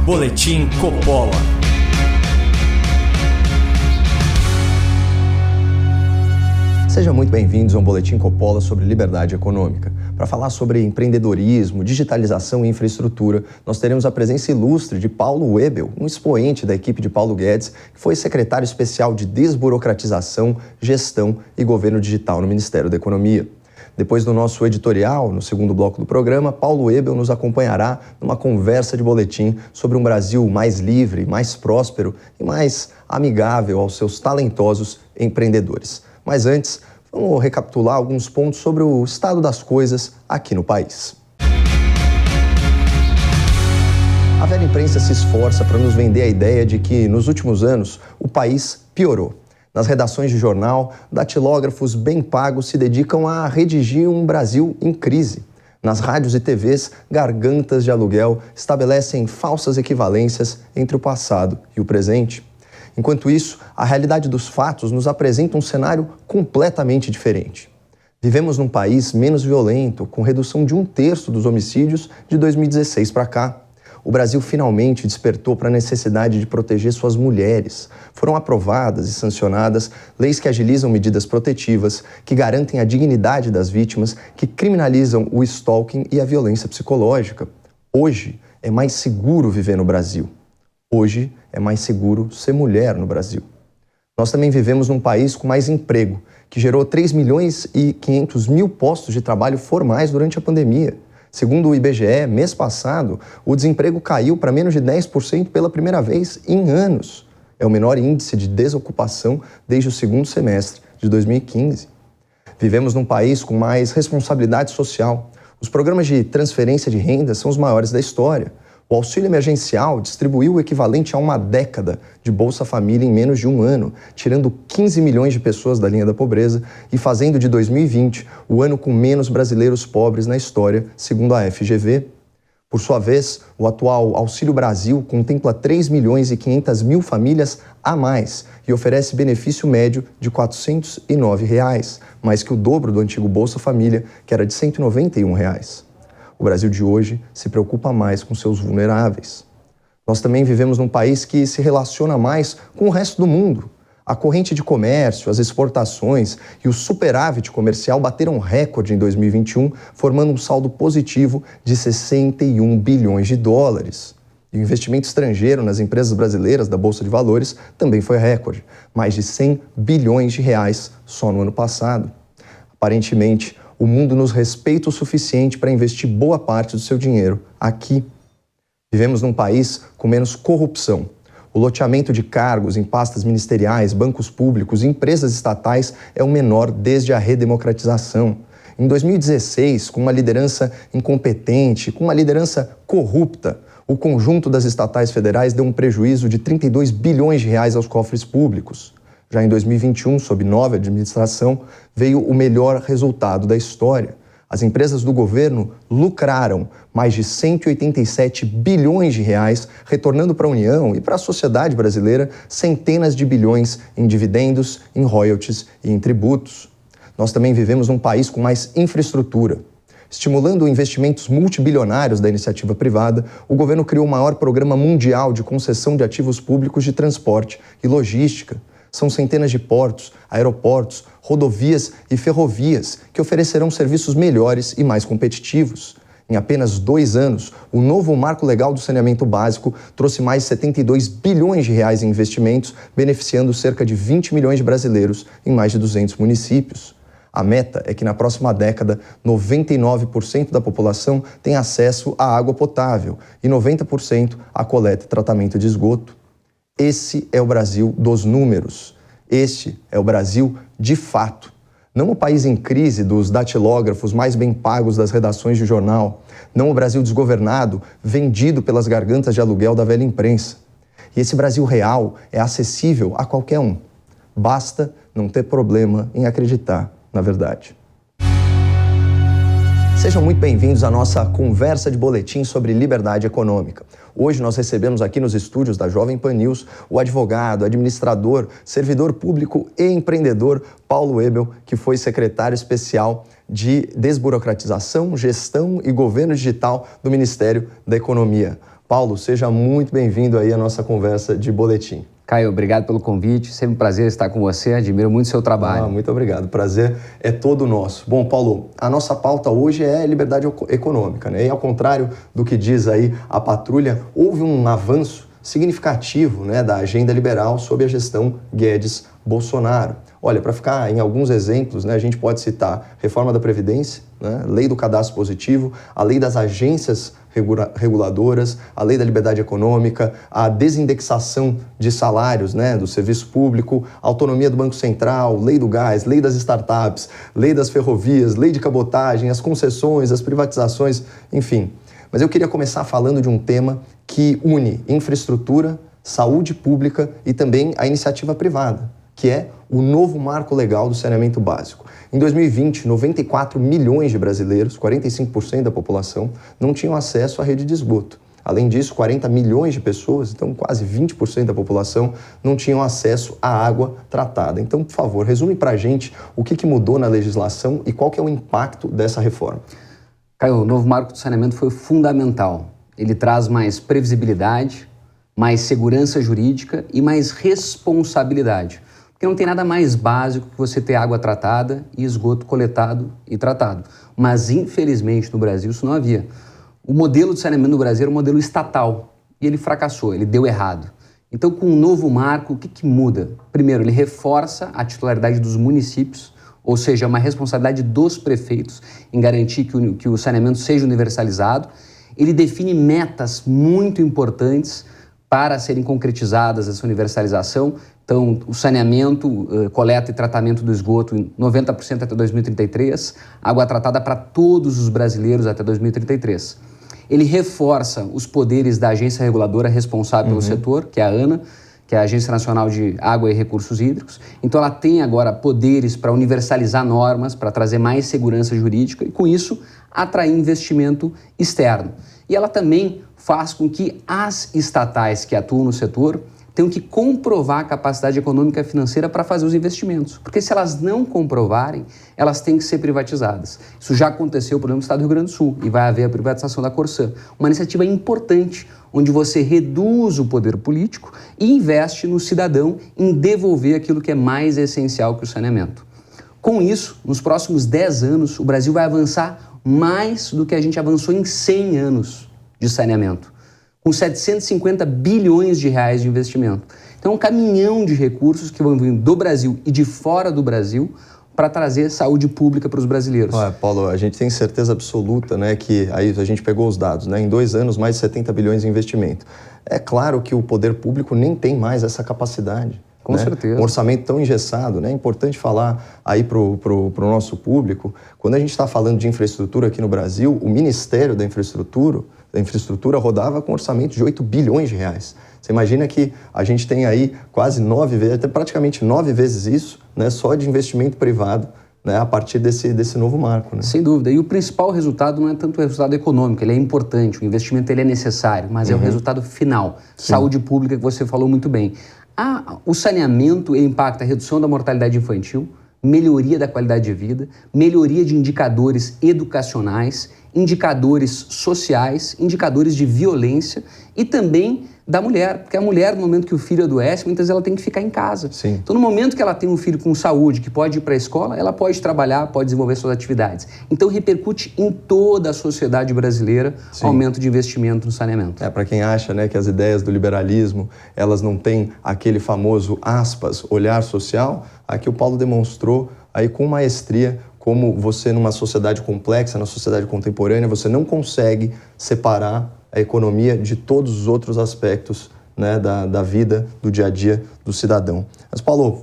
Boletim Coppola. Sejam muito bem-vindos a um Boletim Coppola sobre liberdade econômica. Para falar sobre empreendedorismo, digitalização e infraestrutura, nós teremos a presença ilustre de Paulo Webel, um expoente da equipe de Paulo Guedes, que foi secretário especial de Desburocratização, Gestão e Governo Digital no Ministério da Economia. Depois do nosso editorial, no segundo bloco do programa, Paulo Webel nos acompanhará numa conversa de boletim sobre um Brasil mais livre, mais próspero e mais amigável aos seus talentosos empreendedores. Mas antes, vamos recapitular alguns pontos sobre o estado das coisas aqui no país. A velha imprensa se esforça para nos vender a ideia de que, nos últimos anos, o país piorou. Nas redações de jornal, datilógrafos bem pagos se dedicam a redigir um Brasil em crise. Nas rádios e TVs, gargantas de aluguel estabelecem falsas equivalências entre o passado e o presente. Enquanto isso, a realidade dos fatos nos apresenta um cenário completamente diferente. Vivemos num país menos violento, com redução de 1/3 dos homicídios de 2016 para cá. O Brasil finalmente despertou para a necessidade de proteger suas mulheres. Foram aprovadas e sancionadas leis que agilizam medidas protetivas, que garantem a dignidade das vítimas, que criminalizam o stalking e a violência psicológica. Hoje é mais seguro viver no Brasil. Hoje é mais seguro ser mulher no Brasil. Nós também vivemos num país com mais emprego, que gerou 3.500.000 postos de trabalho formais durante a pandemia. Segundo o IBGE, mês passado, o desemprego caiu para menos de 10% pela primeira vez em anos. É o menor índice de desocupação desde o segundo semestre de 2015. Vivemos num país com mais responsabilidade social. Os programas de transferência de renda são os maiores da história. O auxílio emergencial distribuiu o equivalente a uma década de Bolsa Família em menos de um ano, tirando 15 milhões de pessoas da linha da pobreza e fazendo de 2020 o ano com menos brasileiros pobres na história, segundo a FGV. Por sua vez, o atual Auxílio Brasil contempla 3.500.000 famílias a mais e oferece benefício médio de R$ 409, mais que o dobro do antigo Bolsa Família, que era de R$ 191. O Brasil de hoje se preocupa mais com seus vulneráveis. Nós também vivemos num país que se relaciona mais com o resto do mundo. A corrente de comércio, as exportações e o superávit comercial bateram recorde em 2021, formando um saldo positivo de 61 bilhões de dólares. E o investimento estrangeiro nas empresas brasileiras da Bolsa de Valores também foi recorde, mais de 100 bilhões de reais só no ano passado. Aparentemente, o mundo nos respeita o suficiente para investir boa parte do seu dinheiro aqui. Vivemos num país com menos corrupção. O loteamento de cargos em pastas ministeriais, bancos públicos e empresas estatais é o menor desde a redemocratização. Em 2016, com uma liderança incompetente, com uma liderança corrupta, o conjunto das estatais federais deu um prejuízo de 32 bilhões de reais aos cofres públicos. Já em 2021, sob nova administração, veio o melhor resultado da história. As empresas do governo lucraram mais de 187 bilhões de reais, retornando para a União e para a sociedade brasileira centenas de bilhões em dividendos, em royalties e em tributos. Nós também vivemos num país com mais infraestrutura. Estimulando investimentos multibilionários da iniciativa privada, o governo criou o maior programa mundial de concessão de ativos públicos de transporte e logística. São centenas de portos, aeroportos, rodovias e ferrovias que oferecerão serviços melhores e mais competitivos. Em apenas 2 anos, o novo Marco Legal do Saneamento Básico trouxe mais de 72 bilhões de reais em investimentos, beneficiando cerca de 20 milhões de brasileiros em mais de 200 municípios. A meta é que na próxima década, 99% da população tenha acesso à água potável e 90% à coleta e tratamento de esgoto. Esse é o Brasil dos números. Este é o Brasil de fato. Não o país em crise dos datilógrafos mais bem pagos das redações de jornal. Não o Brasil desgovernado, vendido pelas gargantas de aluguel da velha imprensa. E esse Brasil real é acessível a qualquer um. Basta não ter problema em acreditar na verdade. Sejam muito bem-vindos à nossa conversa de boletim sobre liberdade econômica. Hoje nós recebemos aqui nos estúdios da Jovem Pan News o advogado, administrador, servidor público e empreendedor Paulo Webel, que foi secretário especial de Desburocratização, Gestão e Governo Digital do Ministério da Economia. Paulo, seja muito bem-vindo aí à nossa conversa de boletim. Caio, obrigado pelo convite, sempre um prazer estar com você, admiro muito o seu trabalho. Muito obrigado, o prazer é todo nosso. Bom, Paulo, a nossa pauta hoje é liberdade econômica, né? E ao contrário do que diz aí a patrulha, houve um avanço significativo, né, da agenda liberal sob a gestão Guedes-Bolsonaro. Olha, para ficar em alguns exemplos, né, a gente pode citar reforma da Previdência, né, lei do cadastro positivo, a lei das agências reguladoras, a lei da liberdade econômica, a desindexação de salários, né, do serviço público, a autonomia do Banco Central, lei do gás, lei das startups, lei das ferrovias, lei de cabotagem, as concessões, as privatizações, enfim. Mas eu queria começar falando de um tema que une infraestrutura, saúde pública e também a iniciativa privada, que é o novo marco legal do saneamento básico. Em 2020, 94 milhões de brasileiros, 45% da população, não tinham acesso à rede de esgoto. Além disso, 40 milhões de pessoas, então quase 20% da população, não tinham acesso à água tratada. Então, por favor, resume para a gente o que mudou na legislação e qual que é o impacto dessa reforma. Caio, o novo marco do saneamento foi fundamental. Ele traz mais previsibilidade, mais segurança jurídica e mais responsabilidade. Porque não tem nada mais básico que você ter água tratada e esgoto coletado e tratado. Mas, infelizmente, no Brasil isso não havia. O modelo de saneamento no Brasil era um modelo estatal e ele fracassou, ele deu errado. Então, com o novo marco, o que muda? Primeiro, ele reforça a titularidade dos municípios, ou seja, uma responsabilidade dos prefeitos em garantir que o saneamento seja universalizado. Ele define metas muito importantes para serem concretizadas essa universalização. Então, o saneamento, coleta e tratamento do esgoto em 90% até 2033, água tratada para todos os brasileiros até 2033. Ele reforça os poderes da agência reguladora responsável pelo setor, que é a ANA, que é a Agência Nacional de Água e Recursos Hídricos. Então, ela tem agora poderes para universalizar normas, para trazer mais segurança jurídica e, com isso, atrair investimento externo. E ela também faz com que as estatais que atuam no setor tenham que comprovar a capacidade econômica e financeira para fazer os investimentos. Porque se elas não comprovarem, elas têm que ser privatizadas. Isso já aconteceu, por exemplo, no estado do Rio Grande do Sul, e vai haver a privatização da Corsã. Uma iniciativa importante, onde você reduz o poder político e investe no cidadão em devolver aquilo que é mais essencial que o saneamento. Com isso, nos próximos 10 anos, o Brasil vai avançar mais do que a gente avançou em 100 anos de saneamento, com 750 bilhões de reais de investimento. Então, um caminhão de recursos que vão vir do Brasil e de fora do Brasil para trazer saúde pública para os brasileiros. Paulo, a gente tem certeza absoluta, né, que aí a gente pegou os dados, né, em 2 anos, mais de 70 bilhões de investimento. É claro que o poder público nem tem mais essa capacidade. Com certeza. Um orçamento tão engessado, né? É importante falar aí pro nosso público, quando a gente está falando de infraestrutura aqui no Brasil, o Ministério da Infraestrutura rodava com um orçamento de 8 bilhões de reais. Você imagina que a gente tem aí quase 9 vezes, até praticamente 9 vezes isso, né, só de investimento privado, né, a partir desse novo marco. Né? Sem dúvida. E o principal resultado não é tanto o resultado econômico, ele é importante, o investimento ele é necessário, mas é o resultado final. Sim. Saúde pública, que você falou muito bem. O saneamento impacta a redução da mortalidade infantil, melhoria da qualidade de vida, melhoria de indicadores educacionais, indicadores sociais, indicadores de violência e também da mulher, porque a mulher, no momento que o filho adoece, muitas vezes ela tem que ficar em casa. Sim. Então, no momento que ela tem um filho com saúde, que pode ir para a escola, ela pode trabalhar, pode desenvolver suas atividades. Então, repercute em toda a sociedade brasileira. Sim. Aumento de investimento no saneamento. Para quem acha, né, que as ideias do liberalismo, elas não têm aquele famoso, aspas, olhar social, aqui o Paulo demonstrou aí com maestria como você, numa sociedade complexa, na sociedade contemporânea, você não consegue separar a economia de todos os outros aspectos, né, da vida, do dia a dia do cidadão. Mas, Paulo,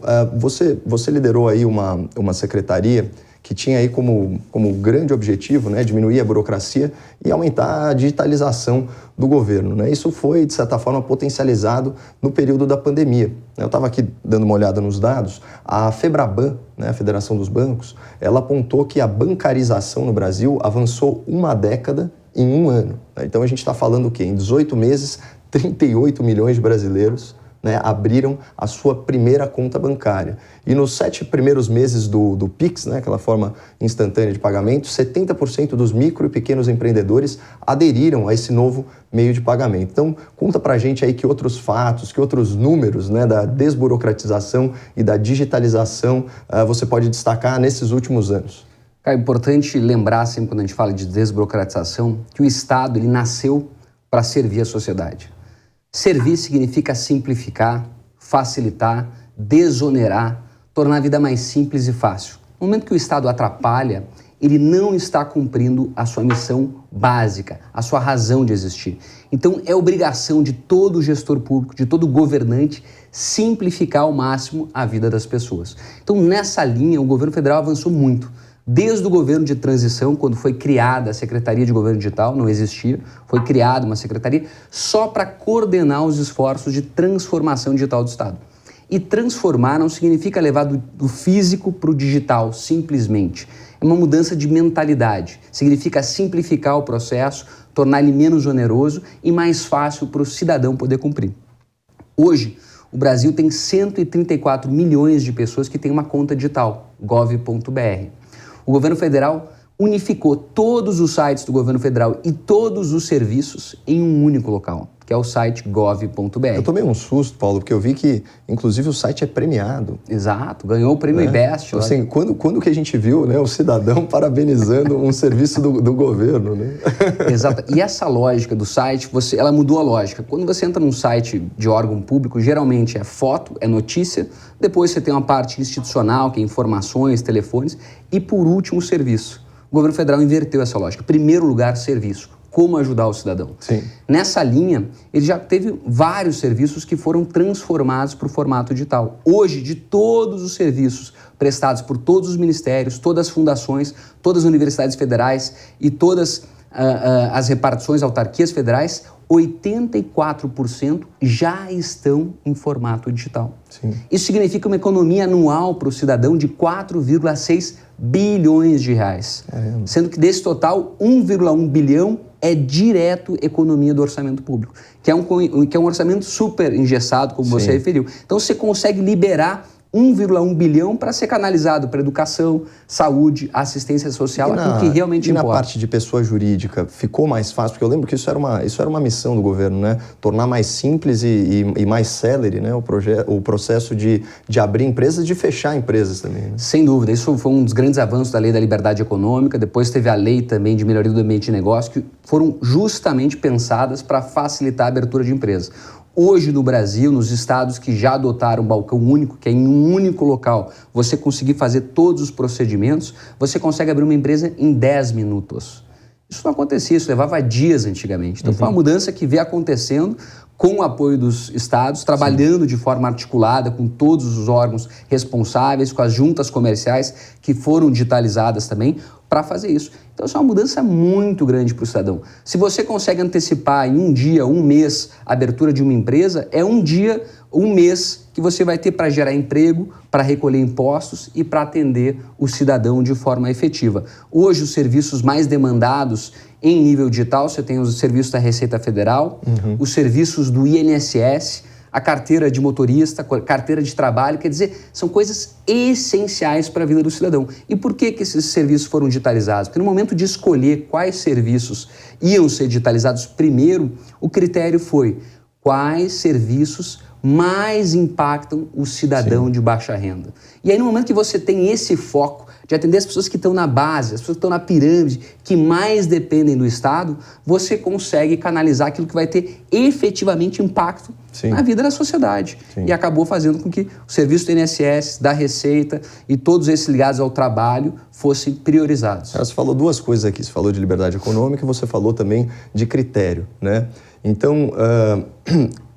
você liderou aí uma secretaria que tinha aí como grande objetivo, né, diminuir a burocracia e aumentar a digitalização do governo, né? Isso foi, de certa forma, potencializado no período da pandemia. Eu estava aqui dando uma olhada nos dados, a Febraban, né, a Federação dos Bancos, ela apontou que a bancarização no Brasil avançou uma década em 1 ano. Então a gente está falando o quê? Em 18 meses, 38 milhões de brasileiros, né, abriram a sua primeira conta bancária. E nos 7 primeiros meses do Pix, né, aquela forma instantânea de pagamento, 70% dos micro e pequenos empreendedores aderiram a esse novo meio de pagamento. Então, conta pra gente aí que outros fatos, que outros números, né, da desburocratização e da digitalização você pode destacar nesses últimos anos. É importante lembrar, sempre quando a gente fala de desburocratização, que o Estado ele nasceu para servir a sociedade. Servir significa simplificar, facilitar, desonerar, tornar a vida mais simples e fácil. No momento que o Estado atrapalha, ele não está cumprindo a sua missão básica, a sua razão de existir. Então, é obrigação de todo gestor público, de todo governante, simplificar ao máximo a vida das pessoas. Então, nessa linha, o governo federal avançou muito. Desde o governo de transição, quando foi criada a Secretaria de Governo Digital, não existia, foi criada uma secretaria só para coordenar os esforços de transformação digital do Estado. E transformar não significa levar do físico para o digital, simplesmente. É uma mudança de mentalidade. Significa simplificar o processo, tornar ele menos oneroso e mais fácil para o cidadão poder cumprir. Hoje, o Brasil tem 134 milhões de pessoas que têm uma conta digital, gov.br. O governo federal unificou todos os sites do governo federal e todos os serviços em um único local, que é o site gov.br. Eu tomei um susto, Paulo, porque eu vi que, inclusive, o site é premiado. Exato, ganhou o prêmio IBEST. Assim, quando que a gente viu, né, o cidadão parabenizando um serviço do governo, né? Exato. E essa lógica do site, ela mudou a lógica. Quando você entra num site de órgão público, geralmente é foto, é notícia, depois você tem uma parte institucional, que é informações, telefones, e por último, o serviço. O governo federal inverteu essa lógica. Primeiro lugar, serviço. Como ajudar o cidadão. Sim. Nessa linha, ele já teve vários serviços que foram transformados para o formato digital. Hoje, de todos os serviços prestados por todos os ministérios, todas as fundações, todas as universidades federais e todas as repartições, autarquias federais, 84% já estão em formato digital. Sim. Isso significa uma economia anual para o cidadão de 4,6 bilhões de reais. Caramba. Sendo que desse total, 1,1 bilhão é direto economia do orçamento público, que é um orçamento super engessado, como você referiu. Então você consegue liberar 1,1 bilhão para ser canalizado para educação, saúde, assistência social, aquilo que realmente importa. E na parte de pessoa jurídica, ficou mais fácil? Porque eu lembro que isso era uma missão do governo, né? Tornar mais simples e mais célere, né? O processo de abrir empresas, de fechar empresas também. Né? Sem dúvida, isso foi um dos grandes avanços da Lei da Liberdade Econômica, depois teve a lei também de melhoria do ambiente de negócio, que foram justamente pensadas para facilitar a abertura de empresas. Hoje no Brasil, nos estados que já adotaram um balcão único, que é em um único local, você conseguir fazer todos os procedimentos, você consegue abrir uma empresa em 10 minutos. Isso não acontecia, isso levava dias antigamente. Então foi uma mudança que veio acontecendo com o apoio dos estados, trabalhando de forma articulada com todos os órgãos responsáveis, com as juntas comerciais que foram digitalizadas também, para fazer isso. Então, isso é uma mudança muito grande para o cidadão. Se você consegue antecipar em um dia, um mês, a abertura de uma empresa, é um dia, um mês que você vai ter para gerar emprego, para recolher impostos e para atender o cidadão de forma efetiva. Hoje, os serviços mais demandados em nível digital, você tem os serviços da Receita Federal, os serviços do INSS, a carteira de motorista, carteira de trabalho, quer dizer, são coisas essenciais para a vida do cidadão. E por que esses serviços foram digitalizados? Porque no momento de escolher quais serviços iam ser digitalizados primeiro, o critério foi quais serviços mais impactam o cidadão de baixa renda. E aí no momento que você tem esse foco de atender as pessoas que estão na base, as pessoas que estão na pirâmide, que mais dependem do Estado, você consegue canalizar aquilo que vai ter efetivamente impacto na vida da sociedade. E acabou fazendo com que o serviço do INSS, da Receita e todos esses ligados ao trabalho fossem priorizados. Você falou duas coisas aqui, você falou de liberdade econômica e você falou também de critério, né? Então,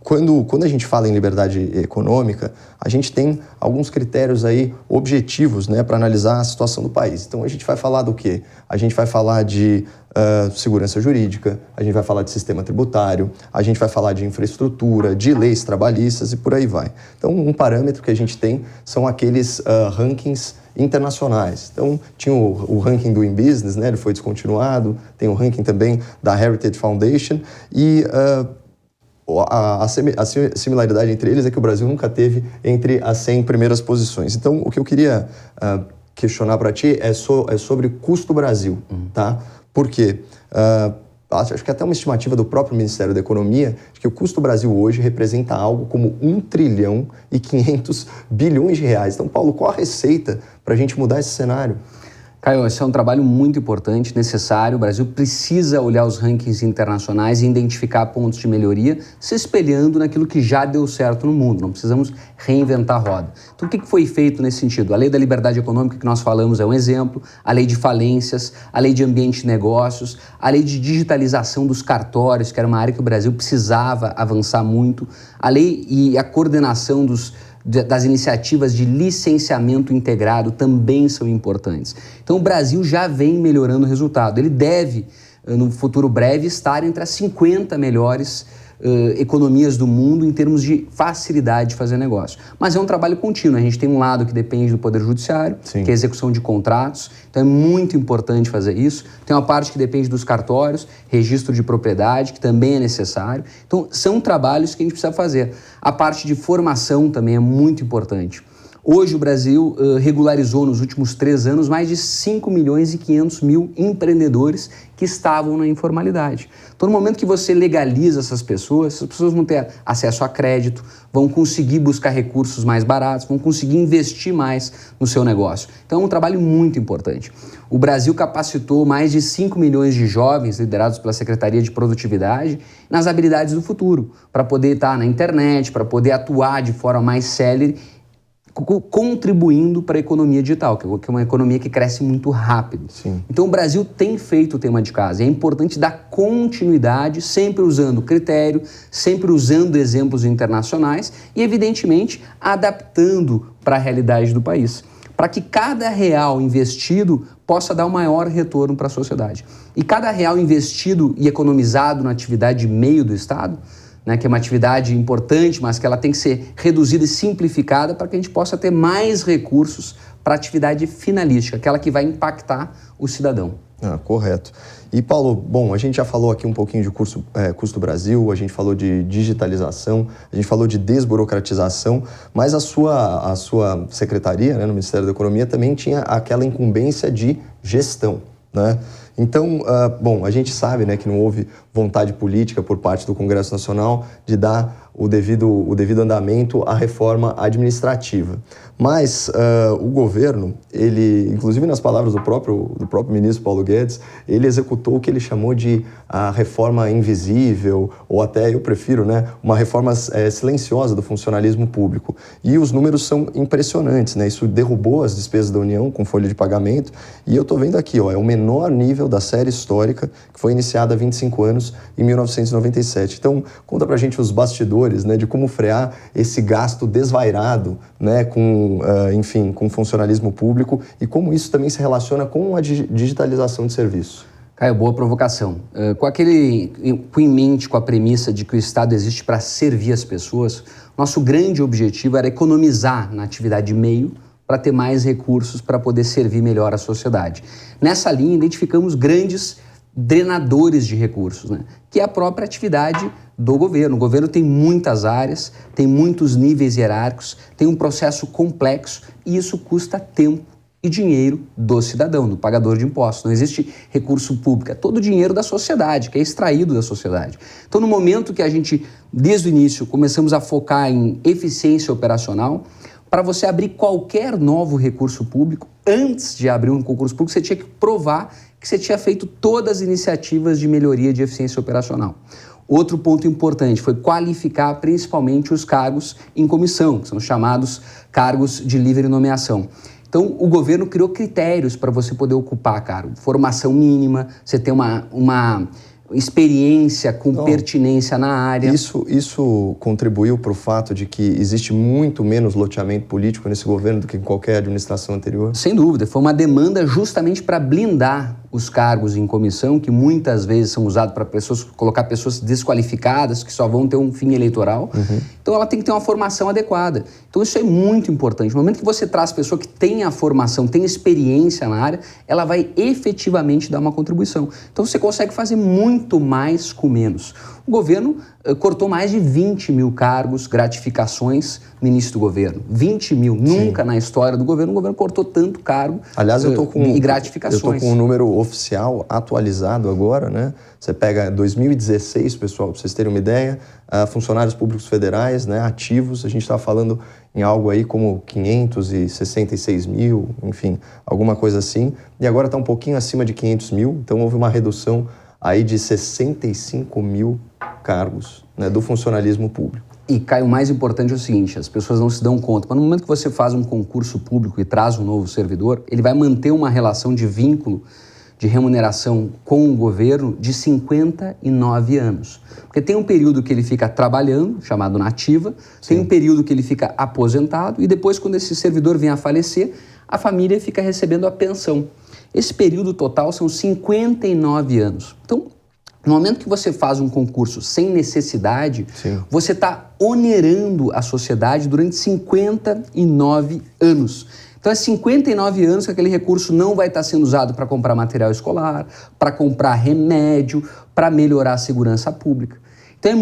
quando a gente fala em liberdade econômica, a gente tem alguns critérios aí objetivos, né, para analisar a situação do país. Então a gente vai falar do quê? A gente vai falar de segurança jurídica, a gente vai falar de sistema tributário, a gente vai falar de infraestrutura, de leis trabalhistas e por aí vai. Então um parâmetro que a gente tem são aqueles rankings internacionais. Então, tinha o ranking do Doing Business, né, ele foi descontinuado, tem o ranking também da Heritage Foundation e a similaridade entre eles é que o Brasil nunca teve entre as 100 primeiras posições. Então, o que eu queria questionar para ti é sobre custo Brasil, tá? Por quê? Acho que até uma estimativa do próprio Ministério da Economia de que o custo Brasil hoje representa algo como 1 trilhão e 500 bilhões de reais. Então, Paulo, qual a receita para a gente mudar esse cenário? Caio, esse é um trabalho muito importante, necessário. O Brasil precisa olhar os rankings internacionais e identificar pontos de melhoria, se espelhando naquilo que já deu certo no mundo. Não precisamos reinventar a roda. Então, o que foi feito nesse sentido? A Lei da Liberdade Econômica que nós falamos é um exemplo, a Lei de Falências, a Lei de Ambiente de Negócios, a Lei de Digitalização dos Cartórios, que era uma área que o Brasil precisava avançar muito, a lei e a coordenação das iniciativas de licenciamento integrado também são importantes. Então, o Brasil já vem melhorando o resultado. Ele deve, no futuro breve, estar entre as 50 melhores economias do mundo em termos de facilidade de fazer negócio. Mas é um trabalho contínuo. A gente tem um lado que depende do Poder Judiciário, Sim. que é a execução de contratos. Então é muito importante fazer isso. Tem uma parte que depende dos cartórios, registro de propriedade, que também é necessário. Então são trabalhos que a gente precisa fazer. A parte de formação também é muito importante. Hoje o Brasil regularizou nos últimos 3 anos mais de 5 milhões e 500 mil empreendedores que estavam na informalidade. Então, no momento que você legaliza essas pessoas vão ter acesso a crédito, vão conseguir buscar recursos mais baratos, vão conseguir investir mais no seu negócio. Então, é um trabalho muito importante. O Brasil capacitou mais de 5 milhões de jovens liderados pela Secretaria de Produtividade nas habilidades do futuro, para poder estar na internet, para poder atuar de forma mais célere, contribuindo para a economia digital, que é uma economia que cresce muito rápido. Sim. Então o Brasil tem feito o tema de casa. É importante dar continuidade, sempre usando critério, sempre usando exemplos internacionais e, evidentemente, adaptando para a realidade do país, para que cada real investido possa dar o maior retorno para a sociedade. E cada real investido e economizado na atividade de meio do Estado, que é uma atividade importante, mas que ela tem que ser reduzida e simplificada para que a gente possa ter mais recursos para a atividade finalística, aquela que vai impactar o cidadão. Correto. E, Paulo, bom, a gente já falou aqui um pouquinho de custo Brasil, a gente falou de digitalização, a gente falou de desburocratização, mas a sua secretaria, no Ministério da Economia, também tinha aquela incumbência de gestão, né? Então, bom, a gente sabe, que não houve vontade política por parte do Congresso Nacional de dar o devido andamento à reforma administrativa. Mas o governo, ele, inclusive nas palavras do próprio ministro Paulo Guedes, ele executou o que ele chamou de a reforma invisível, ou até, eu prefiro, uma reforma silenciosa do funcionalismo público. E os números são impressionantes, Isso derrubou as despesas da União com folha de pagamento, e eu estou vendo aqui, é o menor nível da série histórica, que foi iniciada há 25 anos, em 1997. Então, conta pra gente os bastidores, de como frear esse gasto desvairado, com funcionalismo público e como isso também se relaciona com a digitalização de serviços. Caio, boa provocação. Com em mente, com a premissa de que o Estado existe para servir as pessoas, nosso grande objetivo era economizar na atividade de meio para ter mais recursos para poder servir melhor a sociedade. Nessa linha, identificamos grandes drenadores de recursos, que é a própria atividade do governo. O governo tem muitas áreas, tem muitos níveis hierárquicos, tem um processo complexo e isso custa tempo e dinheiro do cidadão, do pagador de impostos. Não existe recurso público, é todo o dinheiro da sociedade, que é extraído da sociedade. Então, no momento que a gente, desde o início, começamos a focar em eficiência operacional, para você abrir qualquer novo recurso público, antes de abrir um concurso público, você tinha que provar que você tinha feito todas as iniciativas de melhoria de eficiência operacional. Outro ponto importante foi qualificar principalmente os cargos em comissão, que são chamados cargos de livre nomeação. Então, o governo criou critérios para você poder ocupar cargo. Formação mínima, você ter uma experiência com pertinência na área. Isso contribuiu para o fato de que existe muito menos loteamento político nesse governo do que em qualquer administração anterior? Sem dúvida. Foi uma demanda justamente para blindar os cargos em comissão, que muitas vezes são usados para colocar pessoas desqualificadas, que só vão ter um fim eleitoral. Então, ela tem que ter uma formação adequada. Então, isso é muito importante. No momento que você traz pessoa que tem a formação, tem experiência na área, ela vai efetivamente dar uma contribuição. Então, você consegue fazer muito mais com menos. O governo cortou mais de 20 mil cargos, gratificações no início do governo. 20 mil. Sim. Nunca na história do governo o governo cortou tanto cargo. Aliás, e gratificações. Eu estou com um número oficial atualizado agora, né? Você pega 2016, pessoal, para vocês terem uma ideia, funcionários públicos federais, né, ativos, a gente está falando em algo aí como 566 mil, enfim, alguma coisa assim. E agora está um pouquinho acima de 500 mil, então houve uma redução aí de 65 mil cargos, né, do funcionalismo público. E, Caio, o mais importante é o seguinte, as pessoas não se dão conta, mas no momento que você faz um concurso público e traz um novo servidor, ele vai manter uma relação de vínculo de remuneração com o governo de 59 anos. Porque tem um período que ele fica trabalhando, chamado nativa, tem um período que ele fica aposentado e depois, quando esse servidor vem a falecer, a família fica recebendo a pensão. Esse período total são 59 anos. Então, no momento que você faz um concurso sem necessidade, você está onerando a sociedade durante 59 anos. Então, é 59 anos que aquele recurso não vai estar sendo usado para comprar material escolar, para comprar remédio, para melhorar a segurança pública. Então,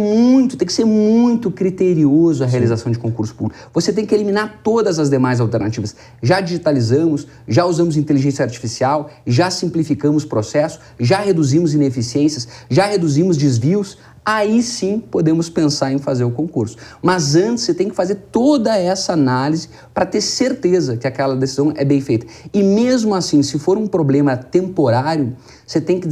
tem que ser muito criterioso a realização de concurso público. Você tem que eliminar todas as demais alternativas. Já digitalizamos, já usamos inteligência artificial, já simplificamos processos, já reduzimos ineficiências, já reduzimos desvios. Aí sim podemos pensar em fazer o concurso. Mas antes você tem que fazer toda essa análise para ter certeza que aquela decisão é bem feita. E mesmo assim, se for um problema temporário, você tem que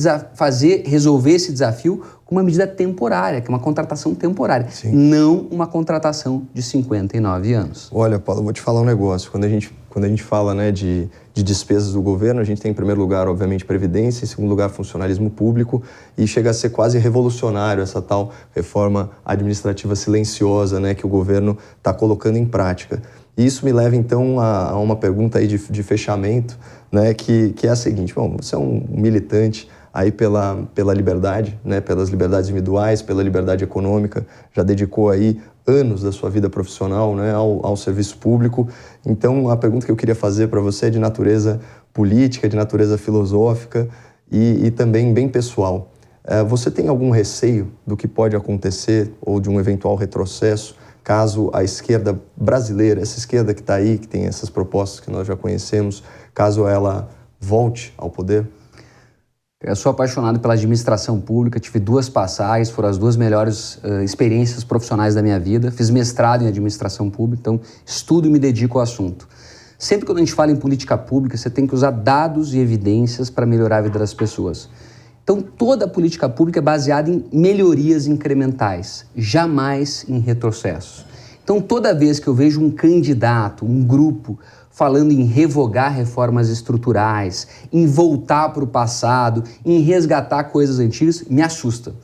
resolver esse desafio com uma medida temporária, que é uma contratação temporária, não uma contratação de 59 anos. Olha, Paulo, eu vou te falar um negócio. Quando a gente fala, né, de despesas do governo, a gente tem em primeiro lugar, obviamente, Previdência, em segundo lugar, funcionalismo público, e chega a ser quase revolucionário essa tal reforma administrativa silenciosa, né, que o governo está colocando em prática. E isso me leva, então, a uma pergunta aí de fechamento, né, que é a seguinte: bom, você é um militante aí pela liberdade, né, pelas liberdades individuais, pela liberdade econômica, já dedicou aí anos da sua vida profissional, né, ao serviço público. Então, a pergunta que eu queria fazer para você é de natureza política, de natureza filosófica e também bem pessoal. Você tem algum receio do que pode acontecer ou de um eventual retrocesso caso a esquerda brasileira, essa esquerda que está aí, que tem essas propostas que nós já conhecemos, caso ela volte ao poder? Eu sou apaixonado pela administração pública, tive 2 passagens, foram as 2 melhores experiências profissionais da minha vida. Fiz mestrado em administração pública, então estudo e me dedico ao assunto. Sempre que a gente fala em política pública, você tem que usar dados e evidências para melhorar a vida das pessoas. Então, toda a política pública é baseada em melhorias incrementais, jamais em retrocessos. Então, toda vez que eu vejo um candidato, um grupo, falando em revogar reformas estruturais, em voltar para o passado, em resgatar coisas antigas, me assusta.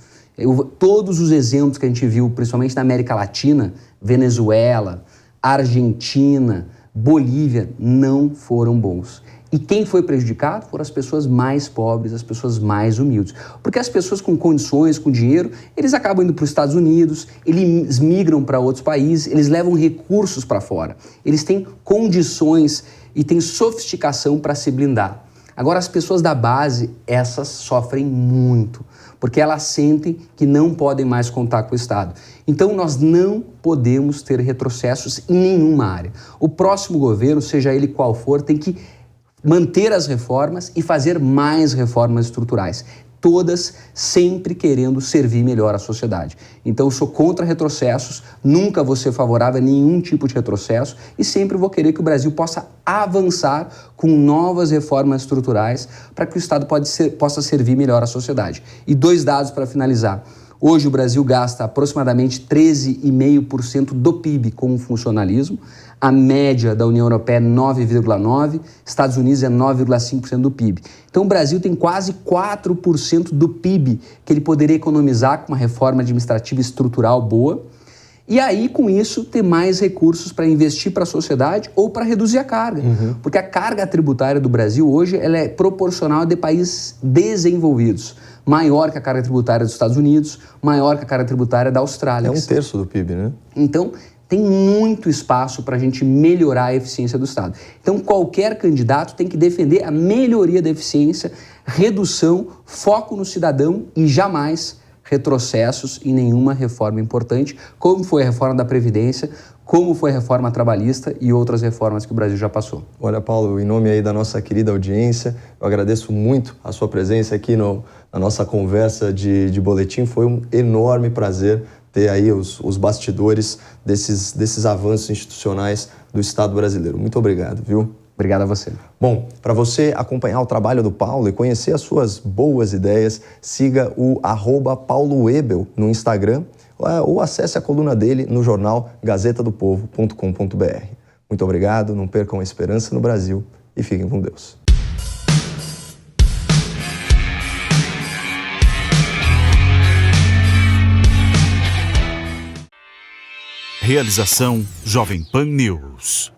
Todos os exemplos que a gente viu, principalmente na América Latina, Venezuela, Argentina, Bolívia, não foram bons. E quem foi prejudicado foram as pessoas mais pobres, as pessoas mais humildes. Porque as pessoas com condições, com dinheiro, eles acabam indo para os Estados Unidos, eles migram para outros países, eles levam recursos para fora. Eles têm condições e têm sofisticação para se blindar. Agora, as pessoas da base, essas sofrem muito, porque elas sentem que não podem mais contar com o Estado. Então, nós não podemos ter retrocessos em nenhuma área. O próximo governo, seja ele qual for, tem que manter as reformas e fazer mais reformas estruturais, todas sempre querendo servir melhor à sociedade. Então, eu sou contra retrocessos, nunca vou ser favorável a nenhum tipo de retrocesso e sempre vou querer que o Brasil possa avançar com novas reformas estruturais para que o Estado possa servir melhor à sociedade. E 2 dados para finalizar. Hoje o Brasil gasta aproximadamente 13,5% do PIB com o funcionalismo. A média da União Europeia é 9,9%, Estados Unidos é 9,5% do PIB. Então o Brasil tem quase 4% do PIB que ele poderia economizar com uma reforma administrativa estrutural boa. E aí, com isso, ter mais recursos para investir para a sociedade ou para reduzir a carga. Porque a carga tributária do Brasil hoje ela é proporcional a de países desenvolvidos. Maior que a carga tributária dos Estados Unidos, maior que a carga tributária da Austrália. É 1/3 do PIB, né? Então, tem muito espaço para a gente melhorar a eficiência do Estado. Então, qualquer candidato tem que defender a melhoria da eficiência, redução, foco no cidadão e jamais retrocessos em nenhuma reforma importante, como foi a reforma da Previdência, como foi a reforma trabalhista e outras reformas que o Brasil já passou. Olha, Paulo, em nome aí da nossa querida audiência, eu agradeço muito a sua presença aqui na nossa conversa de boletim. Foi um enorme prazer ter aí os bastidores desses avanços institucionais do Estado brasileiro. Muito obrigado, viu? Obrigado a você. Bom, para você acompanhar o trabalho do Paulo e conhecer as suas boas ideias, siga o @pauloebel no Instagram ou acesse a coluna dele no jornal gazetadopovo.com.br. Muito obrigado, não percam a esperança no Brasil e fiquem com Deus. Realização Jovem Pan News.